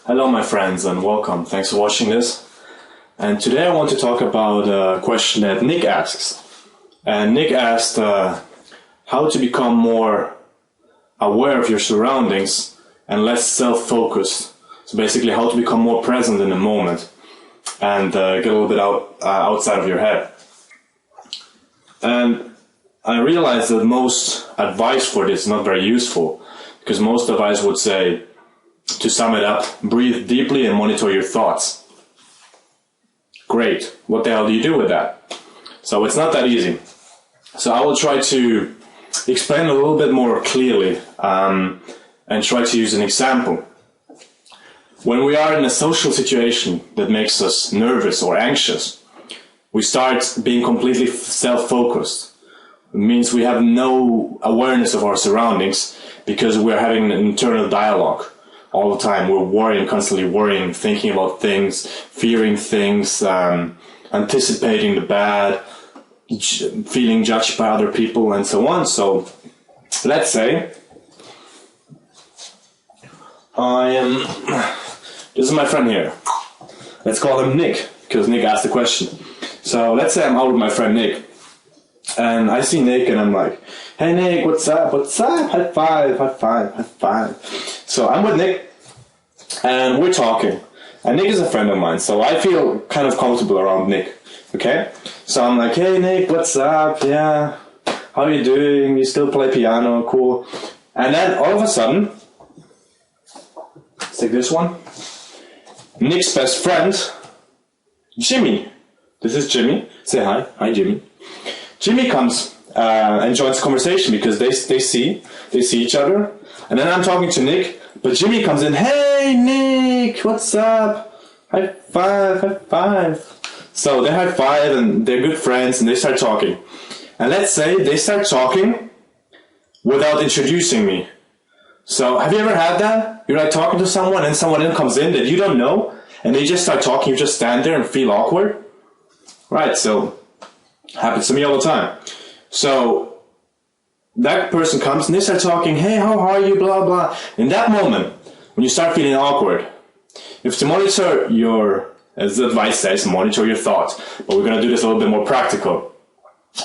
Hello my friends and welcome. Thanks for watching this. And today I want to talk about a question that Nick asks. And Nick asked how to become more aware of your surroundings and less self-focused. So basically how to become more present in the moment and get a little bit outside of your head. And I realized that most advice for this is not very useful, because most advice would say, to sum it up, breathe deeply and monitor your thoughts. Great. What the hell do you do with that? So it's not that easy. So I will try to explain a little bit more clearly and try to use an example. When we are in a social situation that makes us nervous or anxious, we start being completely self-focused. It means we have no awareness of our surroundings because we're having an internal dialogue all the time. We're worrying, constantly worrying, thinking about things, fearing things, anticipating the bad, feeling judged by other people, and so on. So let's say this is my friend here. Let's call him Nick, because Nick asked the question. So let's say I'm out with my friend Nick, and I see Nick and I'm like, hey Nick, what's up? What's up? High five, high five, high five. So I'm with Nick and we're talking. And Nick is a friend of mine, so I feel kind of comfortable around Nick. Okay? So I'm like, hey Nick, what's up? Yeah. How are you doing? You still play piano? Cool. And then all of a sudden, let's take this one. Nick's best friend, Jimmy. This is Jimmy. Say hi. Hi Jimmy. Jimmy comes and joins the conversation because they see each other. And then I'm talking to Nick, but Jimmy comes in, hey Nick, what's up? High five, high five. So they high five and they're good friends and they start talking. And let's say they start talking without introducing me. So have you ever had that? You're like talking to someone and someone else comes in that you don't know and they just start talking, you just stand there and feel awkward? Right, so happens to me all the time. So that person comes and they start talking, hey, how are you, blah, blah. In that moment, when you start feeling awkward, you have to monitor your, as the advice says, monitor your thoughts. But we're going to do this a little bit more practical.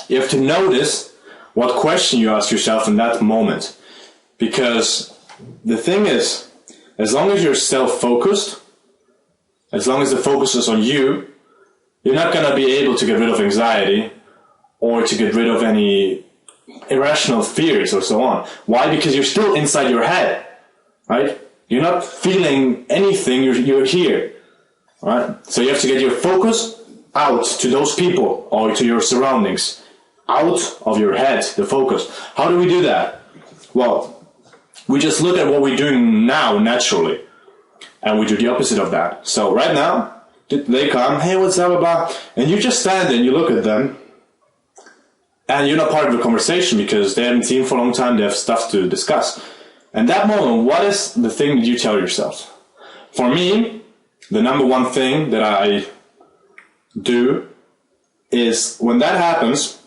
You have to notice what question you ask yourself in that moment. Because the thing is, as long as you're self-focused, as long as the focus is on you, you're not going to be able to get rid of anxiety or to get rid of any irrational fears or so on. Why? Because you're still inside your head, right? You're not feeling anything, you're here, right? So you have to get your focus out to those people or to your surroundings, out of your head, the focus. How do we do that? Well, we just look at what we're doing now naturally, and we do the opposite of that. So right now, they come, hey, what's up, blah, and you just stand there and you look at them, and you're not part of the conversation because they haven't seen for a long time, they have stuff to discuss. And that moment, what is the thing that you tell yourself? For me, the number one thing that I do is when that happens,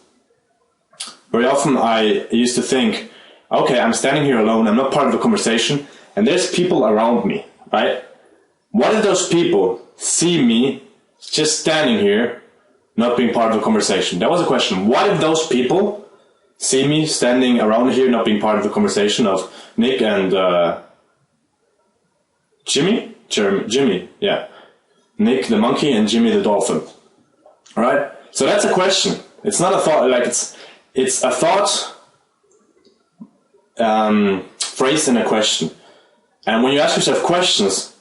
very often I used to think, okay, I'm standing here alone, I'm not part of the conversation, and there's people around me, right? What if those people see me just standing here, not being part of the conversation? That was a question. What if those people see me standing around here, not being part of the conversation of Nick and Jimmy? Jimmy, yeah. Nick the monkey and Jimmy the dolphin. Alright? So that's a question. It's not a thought, like it's a thought phrased in a question. And when you ask yourself questions,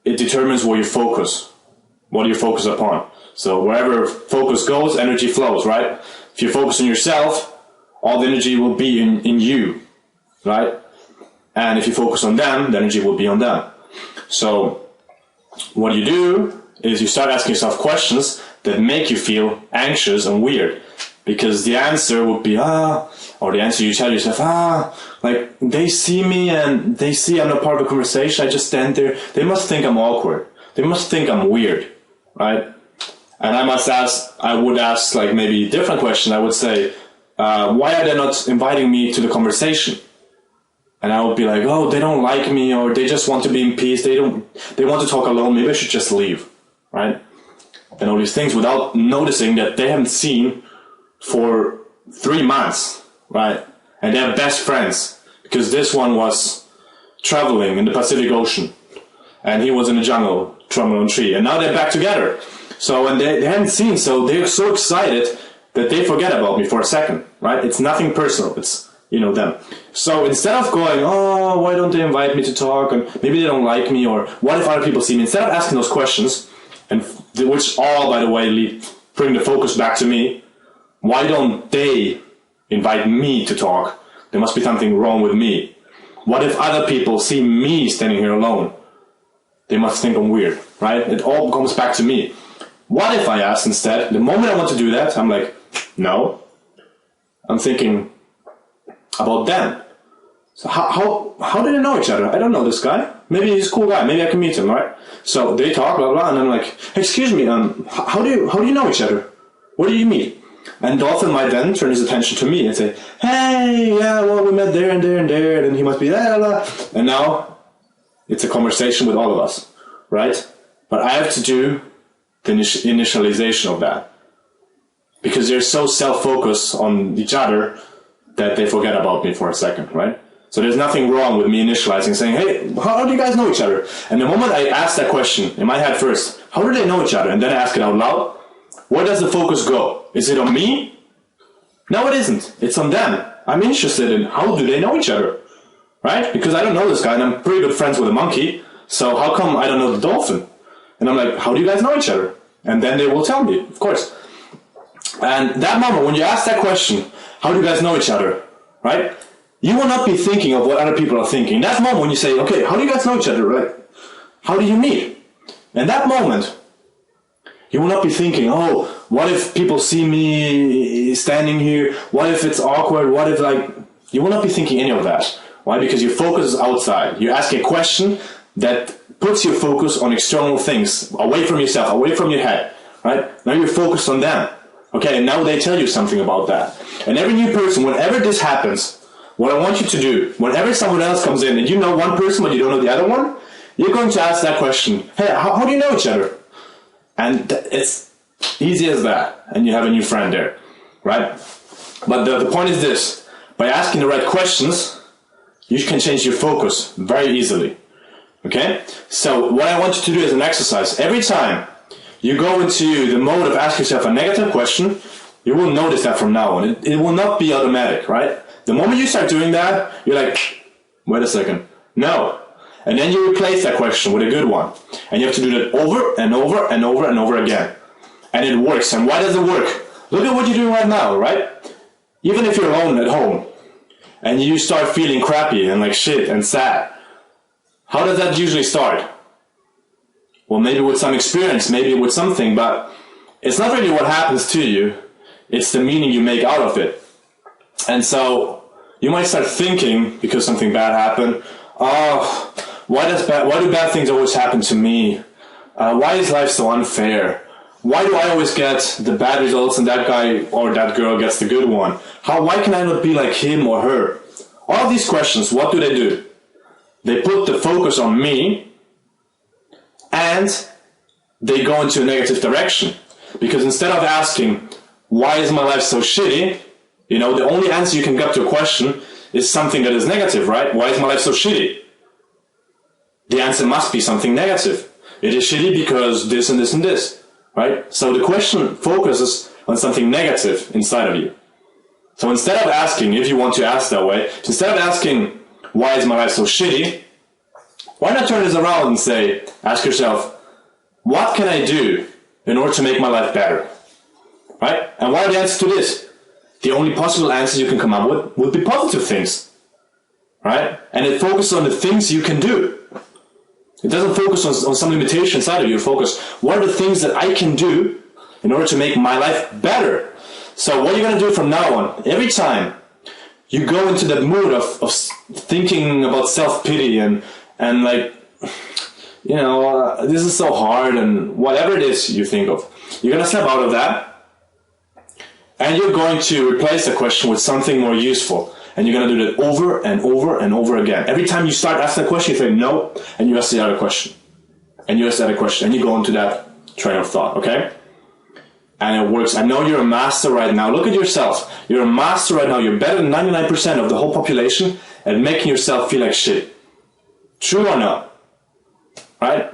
it determines where you focus. What do you focus upon? So wherever focus goes, energy flows, right? If you focus on yourself, all the energy will be in you, right? And if you focus on them, the energy will be on them. So what you do is you start asking yourself questions that make you feel anxious and weird. Because the answer would be, or the answer you tell yourself, like they see me and they see I'm not part of the conversation, I just stand there. They must think I'm awkward. They must think I'm weird, right? And I would ask like maybe a different question. I would say, why are they not inviting me to the conversation? And I would be like, oh, they don't like me, or they just want to be in peace. They want to talk alone. Maybe I should just leave, right? And all these things without noticing that they haven't seen for 3 months, right? And they're best friends because this one was traveling in the Pacific Ocean and he was in the jungle, traveling on a tree. And now they're back together. So, and they hadn't seen, so they're so excited that they forget about me for a second, right? It's nothing personal. It's, them. So instead of going, oh, why don't they invite me to talk? And maybe they don't like me, or what if other people see me? Instead of asking those questions, and which all, by the way, bring the focus back to me, why don't they invite me to talk? There must be something wrong with me. What if other people see me standing here alone? They must think I'm weird, right? It all comes back to me. What if I ask instead, the moment I want to do that, I'm like, no. I'm thinking about them. So how do they know each other? I don't know this guy. Maybe he's a cool guy. Maybe I can meet him, right? So they talk, blah, blah, and I'm like, excuse me, how do you know each other? Where do you meet? And Dolphin might then turn his attention to me and say, hey, yeah, well, we met there and there and there, and he must be blah, blah, blah. And now it's a conversation with all of us, right? But I have to do the initialization of that. Because they're so self-focused on each other that they forget about me for a second, right? So there's nothing wrong with me initializing, saying, hey, how do you guys know each other? And the moment I ask that question in my head first, how do they know each other? And then I ask it out loud, where does the focus go? Is it on me? No, it isn't. It's on them. I'm interested in how do they know each other, right? Because I don't know this guy, and I'm pretty good friends with a monkey, so how come I don't know the dolphin? And I'm like, how do you guys know each other? And then they will tell me, of course. And that moment, when you ask that question, how do you guys know each other, right? You will not be thinking of what other people are thinking. That moment when you say, okay, how do you guys know each other, right? How do you meet? And that moment, you will not be thinking, oh, what if people see me standing here? What if it's awkward? What if, you will not be thinking any of that. Why? Because your focus is outside. You ask a question that puts your focus on external things, away from yourself, away from your head, right? Now you're focused on them. Okay, and now they tell you something about that. And every new person, whenever this happens, what I want you to do, whenever someone else comes in and you know one person but you don't know the other one, you're going to ask that question, hey, how do you know each other? And it's easy as that. And you have a new friend there, right? But the point is this. By asking the right questions, you can change your focus very easily. Okay? So what I want you to do as an exercise, every time you go into the mode of asking yourself a negative question, you will notice that from now on. It will not be automatic, right? The moment you start doing that, you're like, wait a second, no. And then you replace that question with a good one. And you have to do that over and over and over and over again. And it works. And why does it work? Look at what you're doing right now, right? Even if you're alone at home and you start feeling crappy and like shit and sad, how does that usually start? Well, maybe with some experience, maybe with something, but it's not really what happens to you. It's the meaning you make out of it. And so you might start thinking, because something bad happened, oh, why do bad things always happen to me? Why is life so unfair? Why do I always get the bad results and that guy or that girl gets the good one? Why can I not be like him or her? All of these questions, what do? They put the focus on me, and they go into a negative direction. Because instead of asking, why is my life so shitty? The only answer you can get to a question is something that is negative, right? Why is my life so shitty? The answer must be something negative. It is shitty because this and this and this, right? So the question focuses on something negative inside of you. So instead of asking, if you want to ask that way, instead of asking, why is my life so shitty? Why not turn this around and say, ask yourself, what can I do in order to make my life better? Right? And what are the answers to this? The only possible answers you can come up with would be positive things. Right? And it focuses on the things you can do. It doesn't focus on some limitation inside of you. It focuses, what are the things that I can do in order to make my life better? So what you're going to do from now on, every time you go into that mood of thinking about self-pity and this is so hard and whatever it is you think of, you're going to step out of that and you're going to replace the question with something more useful. And you're going to do that over and over and over again. Every time you start asking a question, you say no, and you ask the other question. And you ask the other question, and you go into that train of thought, okay? And it works. I know you're a master right now. Look at yourself. You're a master right now. You're better than 99% of the whole population at making yourself feel like shit. True or not? Right?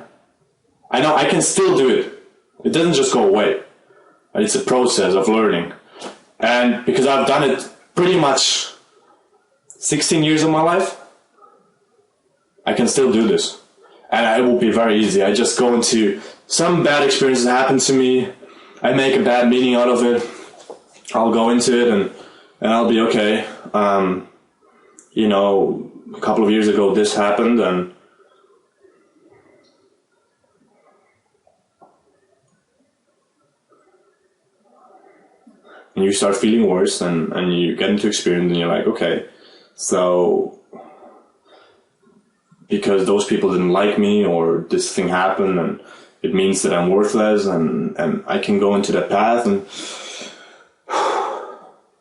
I know I can still do it. It doesn't just go away. It's a process of learning. And because I've done it pretty much 16 years of my life, I can still do this. And it will be very easy. I just go into some bad experiences happen to me. I make a bad meaning out of it. I'll go into it and I'll be okay. You know, a couple of years ago this happened and you start feeling worse and you get into experience and you're like, okay, so because those people didn't like me or this thing happened and it means that I'm worthless and I can go into that path and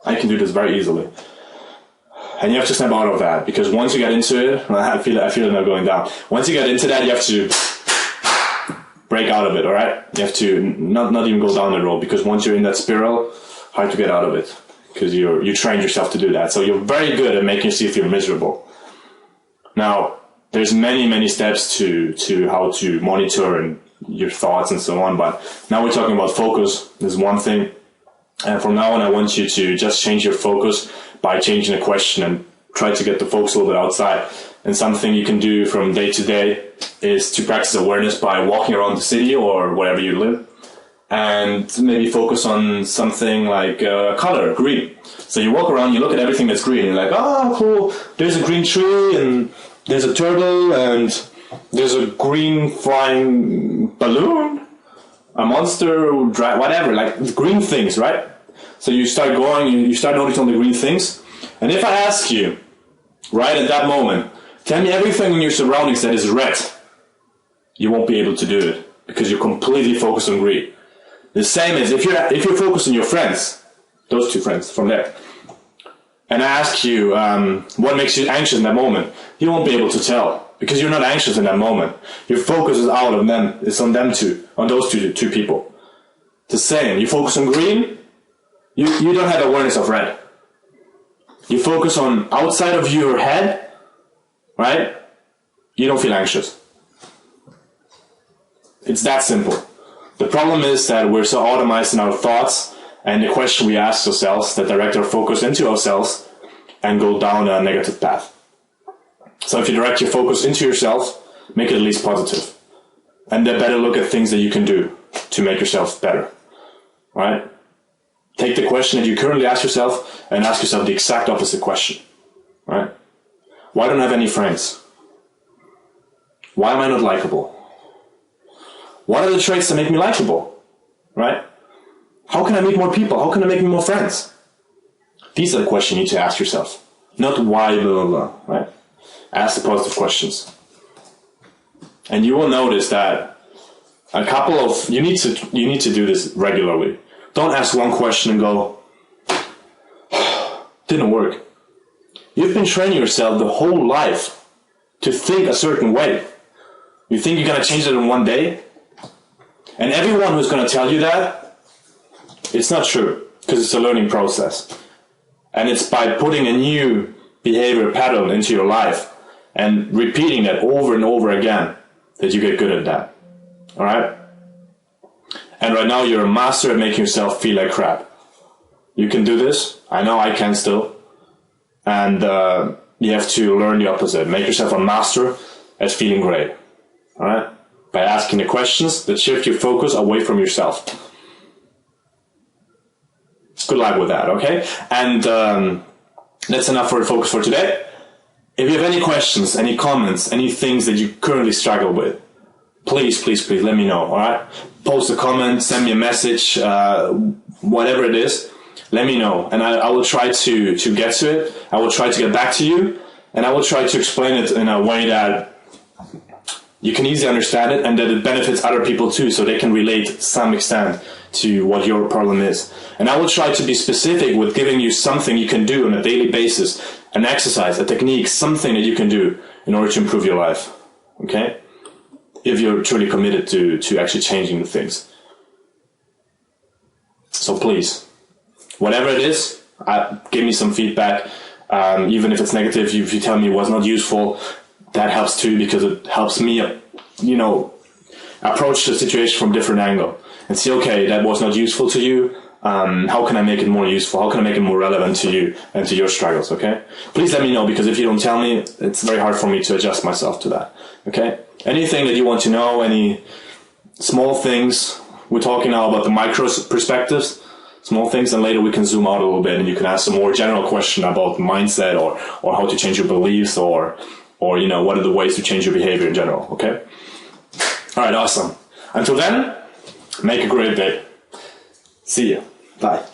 I can do this very easily. And you have to snap out of that because once you get into it, I feel it now going down. Once you get into that, you have to break out of it, all right? You have to not even go down the road because once you're in that spiral, hard to get out of it because you trained yourself to do that. So you're very good at making yourself feel miserable. Now, there's many steps to how to monitor and your thoughts and so on, but now we're talking about focus. There's one thing. And from now on, I want you to just change your focus by changing the question and try to get the focus a little bit outside. And something you can do from day to day is to practice awareness by walking around the city or wherever you live and maybe focus on something like color, green. So you walk around, you look at everything that's green, you're like, oh, cool, there's a green tree and there's a turtle and there's a green flying balloon, a monster, whatever, like green things, right? So you start going, you start noticing the green things. And if I ask you, right at that moment, tell me everything in your surroundings that is red, you won't be able to do it because you're completely focused on green. The same as if you're focused on your friends, those two friends from there, and I ask you what makes you anxious in that moment, you won't be able to tell because you're not anxious in that moment. Your focus is out on them, it's on them two, on those two people. The same, you focus on green, you don't have awareness of red. You focus on outside of your head, right? You don't feel anxious. It's that simple. The problem is that we're so automized in our thoughts and the question we ask ourselves that direct our focus into ourselves and go down a negative path. So if you direct your focus into yourself, make it at least positive. And then better look at things that you can do to make yourself better. Right? Take the question that you currently ask yourself and ask yourself the exact opposite question. Right? Why don't I have any friends? Why am I not likable? What are the traits that make me likable? Right? How can I meet more people? How can I make me more friends? These are the questions you need to ask yourself. Not why, blah, blah, blah. Right? Ask the positive questions. And you will notice that you need to do this regularly. Don't ask one question and go, didn't work. You've been training yourself the whole life to think a certain way. You think you're going to change it in one day? And everyone who's going to tell you that, it's not true, because it's a learning process. And it's by putting a new behavior pattern into your life and repeating that over and over again that you get good at that. Alright? And right now you're a master at making yourself feel like crap. You can do this. I know I can still. And you have to learn the opposite. Make yourself a master at feeling great. Alright? By asking the questions that shift your focus away from yourself. Good luck with that, okay? And that's enough for the focus for today. If you have any questions, any comments, any things that you currently struggle with, please let me know, alright? Post a comment, send me a message, whatever it is, let me know. And I will try to get to it. I will try to get back to you. And I will try to explain it in a way that you can easily understand it, and that it benefits other people too, so they can relate to some extent to what your problem is. And I will try to be specific with giving you something you can do on a daily basis, an exercise, a technique, something that you can do in order to improve your life. Okay? If you're truly committed to actually changing things. So please, whatever it is, give me some feedback. Even if it's negative, if you tell me it was not useful, that helps too, because it helps me, approach the situation from a different angle and see, okay, that was not useful to you. How can I make it more useful? How can I make it more relevant to you and to your struggles? Okay. Please let me know, because if you don't tell me, it's very hard for me to adjust myself to that. Okay. Anything that you want to know, any small things. We're talking now about the micro perspectives, small things, and later we can zoom out a little bit and you can ask a more general question about mindset or how to change your beliefs or what are the ways to change your behavior in general. Okay. All right. Awesome. Until then, make a great day. See you. Bye.